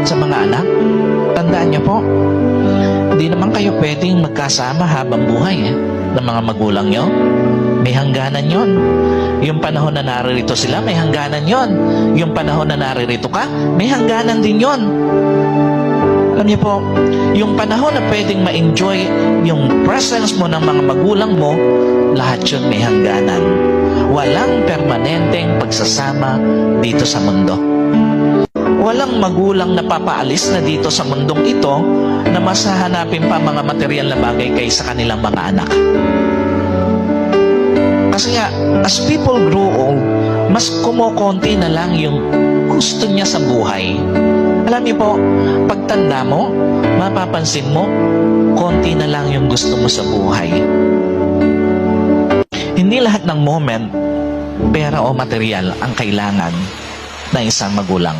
sa mga anak. Tandaan niyo po, di naman kayo pwedeng magkasama habang buhay ng mga magulang niyo. May hangganan yon. Yung panahon na naririto sila, may hangganan yon. Yung panahon na naririto ka, may hangganan din yon. Alam niyo po, yung panahon na pwedeng ma-enjoy yung presence mo ng mga magulang mo, lahat yun may hangganan. Walang permanenteng pagsasama dito sa mundo. Walang magulang na papaalis na dito sa mundong ito na mas hahanapin pa mga material na bagay kaysa kanilang mga anak. Kasi nga, as people grow old, mas kumukonti na lang yung gusto niya sa buhay. Alam niyo po, pagtanda mo, mapapansin mo, konti na lang yung gusto mo sa buhay. Hindi lahat ng moment, pera o material ang kailangan ng isang magulang.